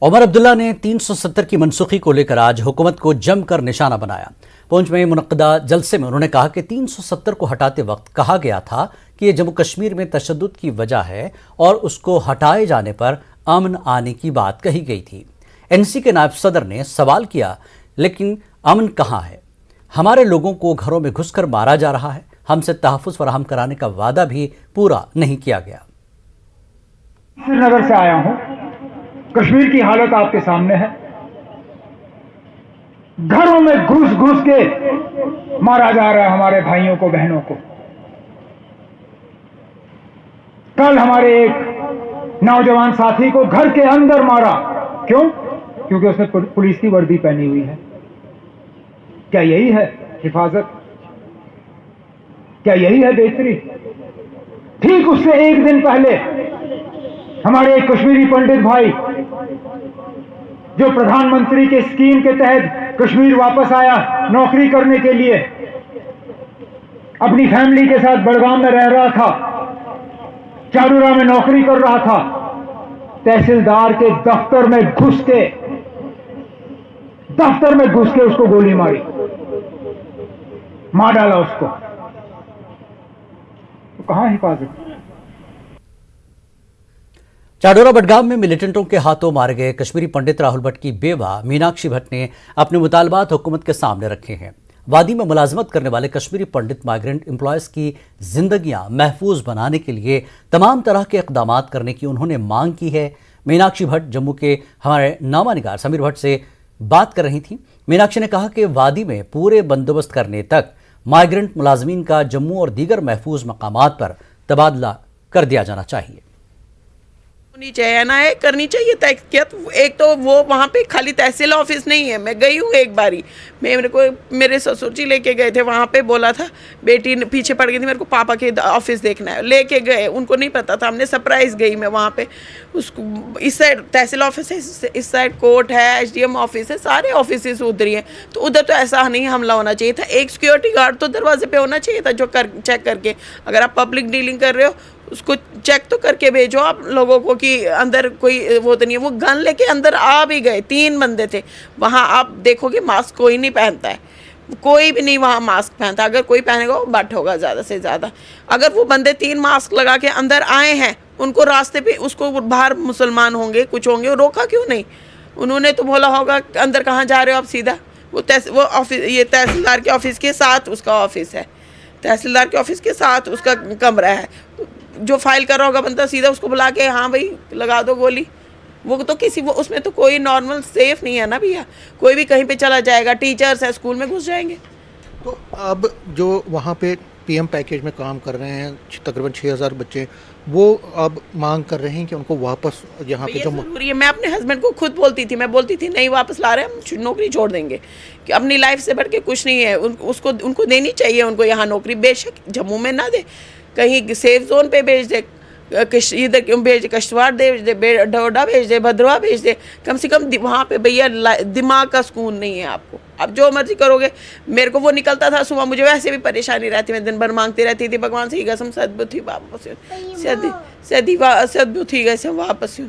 उमर अब्दुल्ला ने 370 की मनसूखी को लेकर आज हुकूमत को जमकर निशाना बनाया। पुंछ में मुनक्कदा जलसे में उन्होंने कहा कि 370 को हटाते वक्त कहा गया था कि यह जम्मू कश्मीर में तशद्दुद की वजह है और उसको हटाए जाने पर अमन आने की बात कही गई थी। एनसी के नायब सदर ने सवाल किया, लेकिन अमन कहाँ है? हमारे लोगों को घरों में घुसकर मारा जा रहा है। हमसे तहफ़्फ़ुज़ फराहम कराने का वादा भी पूरा नहीं किया गया। श्रीनगर से आया हूं, कश्मीर की हालत आपके सामने है। घरों में घुस घुस के मारा जा रहा है हमारे भाइयों को, बहनों को। कल हमारे एक नौजवान साथी को घर के अंदर मारा। क्यों? क्योंकि उसने पुलिस की वर्दी पहनी हुई है। क्या यही है हिफाजत? क्या यही है बेहतरी? ठीक उससे एक दिन पहले हमारे एक कश्मीरी पंडित भाई जो प्रधानमंत्री के स्कीम के तहत कश्मीर वापस आया नौकरी करने के लिए, अपनी फैमिली के साथ बड़गाम में रह रहा था, चारूरा में नौकरी कर रहा था, तहसीलदार के दफ्तर में घुस के उसको गोली मारी, मार डाला उसको। तो कहां हिफाजत? चाडोरा बडगाम में मिलिटेंटों के हाथों मारे गए कश्मीरी पंडित राहुल भट्ट की बेवा मीनाक्षी भट्ट ने अपने मुतालबात हुकूमत के सामने रखे हैं। वादी में मुलाजमत करने वाले कश्मीरी पंडित माइग्रेंट एम्प्लॉयज़ की जिंदगियां महफूज बनाने के लिए तमाम तरह के इकदाम करने की उन्होंने मांग की है। मीनाक्षी भट्ट जम्मू के हमारे नामानिगार समीर भट्ट से बात कर रही थी। मीनाक्षी ने कहा कि वादी में पूरे बंदोबस्त करने तक माइग्रेंट मुलाजमीन का जम्मू और दीगर महफूज मकामात पर तबादला कर दिया जाना चाहिए। होनी चाहिए ना, है करनी चाहिए तहकीकात। एक तो वो वहाँ पे खाली तहसील ऑफिस नहीं है। मैं गई हूँ एक बारी, मेरे ससुर जी लेके गए थे वहाँ पे। बोला था बेटी पीछे पड़ गई थी, मेरे को पापा के ऑफिस देखना है, लेके गए। उनको नहीं पता था, हमने सरप्राइज गई मैं वहाँ पे। उसको इस साइड तहसील ऑफिस है, इस साइड कोर्ट है, SDM ऑफिस है, सारे ऑफिस उधर ही हैं। तो उधर तो ऐसा नहीं हमला होना चाहिए था। एक सिक्योरिटी गार्ड तो दरवाजे पे होना चाहिए था जो चेक करके, अगर आप पब्लिक डीलिंग कर रहे हो उसको चेक तो करके भेजो आप लोगों को कि अंदर कोई वो तो नहीं है। वो गन लेके अंदर आ भी गए, 3 बंदे थे वहाँ। आप देखोगे मास्क कोई नहीं पहनता है, कोई भी नहीं वहाँ मास्क पहनता। अगर कोई पहनेगा वो बट होगा ज़्यादा से ज़्यादा। अगर वो बंदे 3 मास्क लगा के अंदर आए हैं, उनको रास्ते पे उसको बाहर मुसलमान होंगे कुछ होंगे, रोका क्यों नहीं? उन्होंने तो बोला होगा अंदर कहाँ जा रहे हो आप सीधा। वो ऑफिस, ये तहसीलदार के ऑफिस के साथ उसका ऑफिस है, तहसीलदार के ऑफिस के साथ उसका कमरा है। जो फाइल कर रहा होगा बंदा सीधा उसको बुला के हाँ भाई लगा दो गोली। वो तो वो उसमें तो कोई नॉर्मल सेफ नहीं है ना भैया। कोई भी कहीं पे चला जाएगा, टीचर्स है स्कूल में घुस जाएंगे। तो अब जो वहाँ पे PM पैकेज में काम कर रहे हैं तकरीबन 6000 बच्चे, वो अब मांग कर रहे हैं कि उनको वापस यहाँ पे जरूरी है। मैं अपने हस्बैंड को खुद बोलती थी नहीं वापस ला रहे, हम नौकरी छोड़ देंगे कि अपनी लाइफ से बढ़ के कुछ नहीं है। उनको देनी चाहिए उनको यहाँ नौकरी। बेशक जम्मू में ना दे, कहीं सेफ जोन पे भेज दे, इधर क्यों भेज दे, कश्तवाड़ भेज दे, डोडा भेज दे, भद्रवा भेज दे। कम से कम वहाँ पे भैया दिमाग का सुकून नहीं है आपको। अब जो मर्जी करोगे। मेरे को वो निकलता था सुबह, मुझे वैसे भी परेशानी रहती, मैं दिन भर मांगती रहती थी भगवान से कसम सदबुद्धि वापस सदबुद्धि कैसे वापस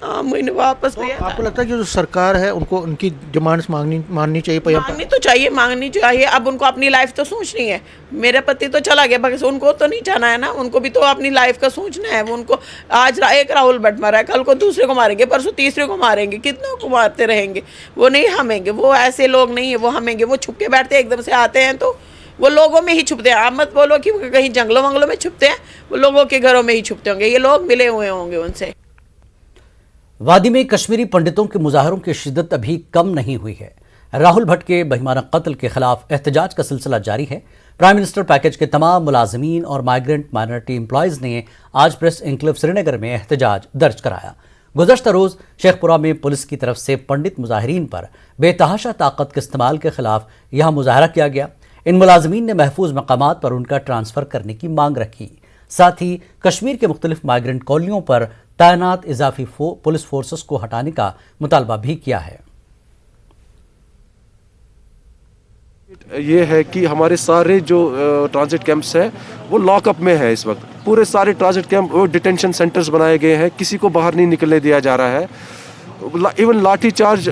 हाँ मुझे वापस तो आपको लगता है कि जो सरकार है उनको उनकी डिमांड्स माननी चाहिए? मांगनी चाहिए। अब उनको अपनी लाइफ तो सोचनी है। मेरा पति तो चला गया, बस उनको तो नहीं जाना है ना, उनको भी तो अपनी लाइफ का सोचना है। उनको आज एक राहुल भट्ट मारा है, कल को दूसरे को मारेंगे, परसों तीसरे को मारेंगे, कितनों को मारते रहेंगे। वो नहीं हमेंगे, वो ऐसे लोग नहीं है, वो हमेंगे। वो छुप के बैठते हैं, एकदम से आते हैं तो वो लोगों में ही छुपते हैं। आप मत बोलो कि वो कहीं जंगलों वंगलों में छुपते हैं, वो लोगों के घरों में ही छुपते होंगे। ये लोग मिले हुए होंगे उनसे। वादी में कश्मीरी पंडितों के मुजाहरों की शिद्दत अभी कम नहीं हुई है। राहुल भट्ट के बहिमाना कत्ल के खिलाफ एहतजाज का सिलसिला जारी है। प्राइम मिनिस्टर पैकेज के तमाम मुलाजमीन और माइग्रेंट माइनॉरिटी एम्प्लॉयज़ ने आज प्रेस एन्क्लेव श्रीनगर में एहतजाज दर्ज कराया। गुज़श्ता रोज़ शेखपुरा में पुलिस की तरफ से पंडित मुजाहिरीन पर बेतहाशा ताकत के इस्तेमाल के खिलाफ यहाँ मुजाहरा किया गया। इन मुलाजमीन ने महफूज मकामात पर उनका ट्रांसफ़र करने की मांग रखी। साथ ही कश्मीर के मुख्तलिफ माइग्रेंट कॉलोनियों पर तैनात इजाफी पुलिस फोर्सेस को हटाने का मुतालबा भी किया है। ये है कि हमारे सारे जो ट्रांजिट कैंप्स हैं वो लॉकअप में है इस वक्त। पूरे सारे ट्रांजिट कैंप वो डिटेंशन सेंटर्स बनाए गए हैं, किसी को बाहर नहीं निकलने दिया जा रहा है। इवन लाठी चार्ज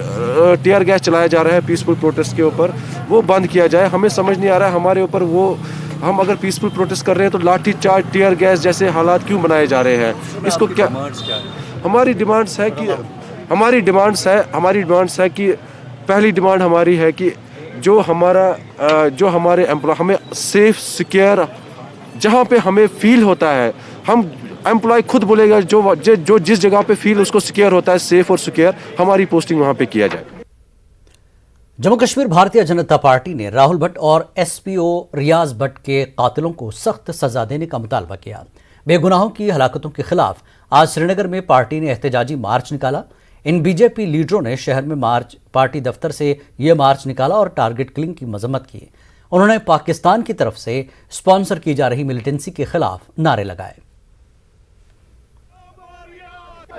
टीयर गैस चलाया जा रहा है पीसफुल प्रोटेस्ट के ऊपर, वो बंद किया जाए। हमें समझ नहीं आ रहा है हमारे ऊपर वो, हम अगर पीसफुल प्रोटेस्ट कर रहे हैं तो लाठी चार्ज टीयर गैस जैसे हालात क्यों बनाए जा रहे हैं? इसको क्या हमारी डिमांड्स है कि पहली डिमांड हमारी है कि जो हमारे एम्प्लॉय हमें सेफ सिक्योर जहाँ पे हमें फील होता है, हम एम्प्लॉय खुद बोलेगा जो जिस जगह पे फील उसको सिक्योर होता है, सेफ और सिक्योर, हमारी पोस्टिंग वहाँ पे किया जाए। जम्मू कश्मीर भारतीय जनता पार्टी ने राहुल भट्ट और एसपीओ रियाज भट्ट के कातिलों को सख्त सजा देने का मुतालबा किया। बेगुनाहों की हलाकतों के खिलाफ आज श्रीनगर में पार्टी ने एहतजाजी मार्च निकाला। इन बीजेपी लीडरों ने शहर में पार्टी दफ्तर से ये मार्च निकाला और टारगेट किलिंग की मजम्मत की। उन्होंने पाकिस्तान की तरफ से स्पॉन्सर की जा रही मिलिटेंसी के खिलाफ नारे लगाए।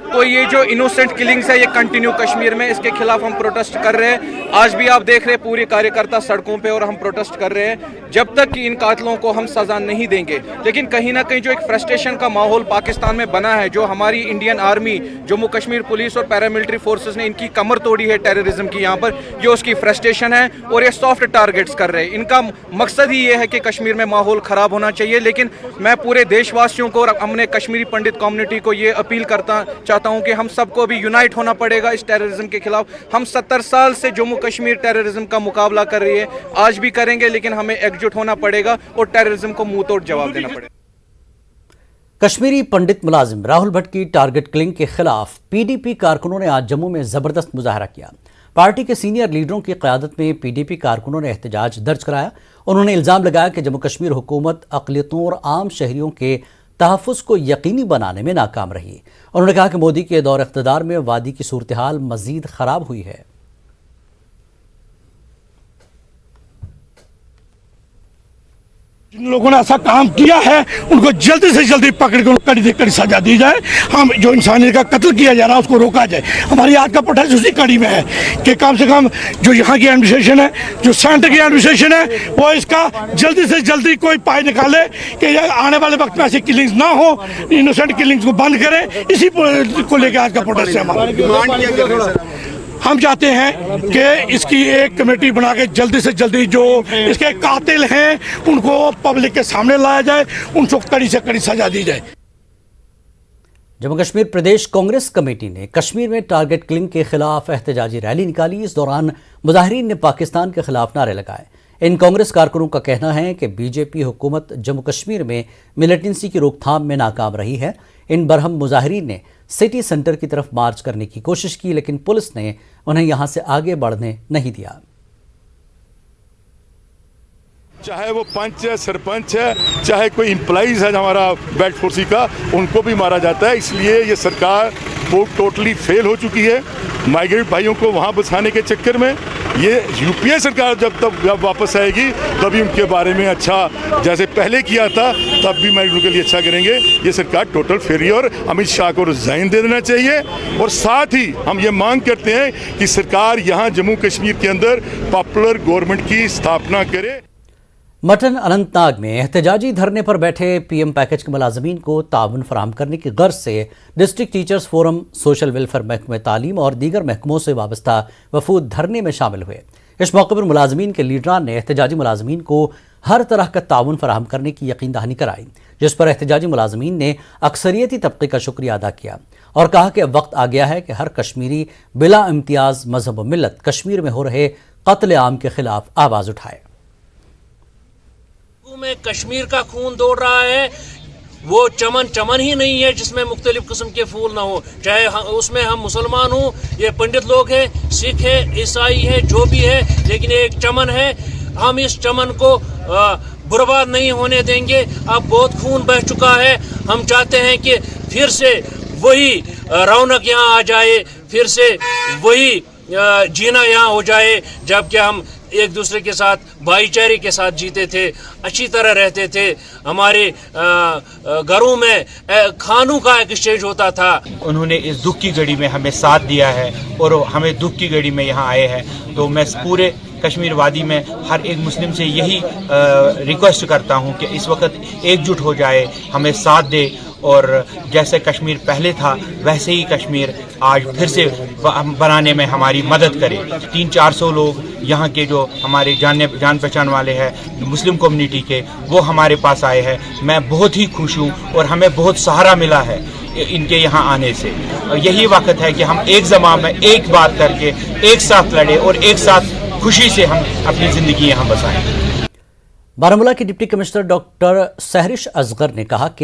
तो ये जो इनोसेंट किलिंग्स है ये कंटिन्यू कश्मीर में, इसके खिलाफ हम प्रोटेस्ट कर रहे हैं। आज भी आप देख रहे हैं पूरे कार्यकर्ता सड़कों पे और हम प्रोटेस्ट कर रहे हैं जब तक कि इन कातिलों को हम सजा नहीं देंगे। लेकिन कहीं ना कहीं जो एक फ्रस्ट्रेशन का माहौल पाकिस्तान में बना है, जो हमारी Indian army, Jammu Kashmir police और पैरामिलिट्री फोर्सेस ने इनकी कमर तोड़ी है टेररिज्म की यहाँ पर, ये उसकी फ्रस्ट्रेशन है और ये सॉफ्ट टारगेट्स कर रहे हैं। इनका मकसद ही ये है कि कश्मीर में माहौल ख़राब होना चाहिए। लेकिन मैं पूरे देशवासियों को और हमने कश्मीरी पंडित कम्युनिटी को ये अपील चाहता हूं कि हम सबको भी यूनाइट होना पड़ेगा इस टेररिज्म के खिलाफ। हम 70 साल से जम्मू कश्मीर टेररिज्म का मुकाबला कर रही है, आज भी करेंगे, लेकिन हमें एकजुट होना पड़ेगा और टेररिज्म को मुंह तोड़ जवाब देना पड़ेगा। कश्मीरी पंडित मुलाजिम राहुल भट्ट की टारगेट किलिंग के खिलाफ पीडीपी कारकुनों ने आज जम्मू में जबरदस्त मुजाहरा किया। पार्टी के सीनियर लीडरों की क़यादत में पीडीपी कारकुनों ने एहतजाज दर्ज कराया। उन्होंने इल्जाम लगाया कि जम्मू कश्मीर हुकूमत अक़लियतों और आम शहरियों के तहफ़्फ़ुज़ को यकीनी बनाने में नाकाम रही। उन्होंने कहा कि मोदी के दौर इक़्तिदार में वादी की सूरत हाल मज़ीद ख़राब हुई है। जिन लोगों ने ऐसा काम किया है उनको जल्दी से जल्दी पकड़ कर कड़ी से कड़ी सजा दी जाए। हम जो इंसानियत का कत्ल किया जा रहा है उसको रोका जाए। हमारी आज का प्रोटेस्ट उसी कड़ी में है कि कम से कम जो यहाँ की एडमिनिस्ट्रेशन है, जो सेंटर की एडमिनिस्ट्रेशन है, वो इसका जल्दी से जल्दी कोई पाई निकाले कि आने वाले वक्त में ऐसी किलिंग्स ना हो, इनोसेंट किलिंग्स को बंद करें। इसी को लेकर आज का प्रोटेस्ट है हमारा। हम चाहते हैं कि इसकी एक कमेटी बना के जल्दी से जल्दी जो इसके कातिल हैं उनको पब्लिक के सामने लाया जाए, उनको कड़ी से कड़ी सजा दी जाए। जम्मू कश्मीर प्रदेश कांग्रेस कमेटी ने कश्मीर में टारगेट किलिंग के खिलाफ एहतजाजी रैली निकाली। इस दौरान मुजाहिरीन ने पाकिस्तान के खिलाफ नारे लगाए। इन कांग्रेस कारकुनों का कहना है कि बीजेपी हुकूमत जम्मू कश्मीर में मिलिटेंसी की रोकथाम में नाकाम रही है। इन बरहम मुजाहिरीन ने सिटी सेंटर की तरफ मार्च करने की कोशिश की, लेकिन पुलिस ने उन्हें यहां से आगे बढ़ने नहीं दिया। चाहे वो पंच है, सरपंच है, चाहे कोई एम्प्लॉइज है हमारा बेड फोर्सी का, उनको भी मारा जाता है। इसलिए ये सरकार वो टोटली फेल हो चुकी है। माइग्रेंट भाइयों को वहाँ बसाने के चक्कर में ये यूपीए सरकार जब वापस आएगी तभी उनके बारे में अच्छा, जैसे पहले किया था तब भी माइग्रेंट के लिए अच्छा करेंगे। ये सरकार टोटल फेल है और अमित शाह को रिजाइन दे देना चाहिए। और साथ ही हम ये मांग करते हैं कि सरकार यहाँ जम्मू कश्मीर के अंदर पॉपुलर गवर्नमेंट की स्थापना करे। मटन अनंतनाग में एहतजाजी धरने पर बैठे पीएम पैकेज के मुलाजमीन को ताउन फराहम करने की गर्ज से district teachers forum, social welfare महकमे तालीम और दीगर महकमों से वाबस्ता वफूद धरने में शामिल हुए। इस मौके पर मुलाजमीन के लीडरान ने एहतजाजी मुलाजमीन को हर तरह का ताउन फराहम करने की यकीन दहानी कराई, जिस पर एहतजाजी मुलाजमीन ने अक्सरियती तबके का शुक्रिया अदा किया और कहा कि अब वक्त आ गया है कि हर कश्मीरी बिला इम्तियाज मजहब व मिल्लत कश्मीर में हो रहे कत्ल आम के खिलाफ आवाज उठाए। में कश्मीर का खून दौड़ रहा है, वो चमन ही नहीं है जिसमें मुख्तलिफ किस्म के फूल ना हो, चाहे उसमें हम मुसलमान हो, ये पंडित लोग हैं, सिख है, ईसाई है, जो भी है, लेकिन एक चमन है। हम इस चमन को बर्बाद नहीं होने देंगे। अब बहुत खून बह चुका है। हम चाहते हैं कि फिर से वही रौनक यहाँ आ जाए, फिर से वही जीना यहाँ हो जाए जबकि हम एक दूसरे के साथ भाईचारे के साथ जीते थे, अच्छी तरह रहते थे। हमारे घरों में खानों का एक्सचेंज होता था। उन्होंने इस दुख की घड़ी में हमें साथ दिया है और हमें दुख की घड़ी में यहाँ आए हैं। तो मैं पूरे कश्मीर वादी में हर एक मुस्लिम से यही रिक्वेस्ट करता हूँ कि इस वक्त एकजुट हो जाए, हमें साथ दे और जैसे कश्मीर पहले था वैसे ही कश्मीर आज फिर से बनाने में हमारी मदद करें। 300-400 लोग यहाँ के जो हमारे जान पहचान वाले हैं मुस्लिम कम्युनिटी के, वो हमारे पास आए हैं। मैं बहुत ही खुश हूँ और हमें बहुत सहारा मिला है इनके यहाँ आने से। यही वक्त है कि हम एक ज़मां में एक बात करके एक साथ लड़े और एक साथ खुशी से हम अपनी ज़िंदगी यहाँ बसाएं। बारामूला के deputy commissioner doctor Sehrish Asghar ने कहा कि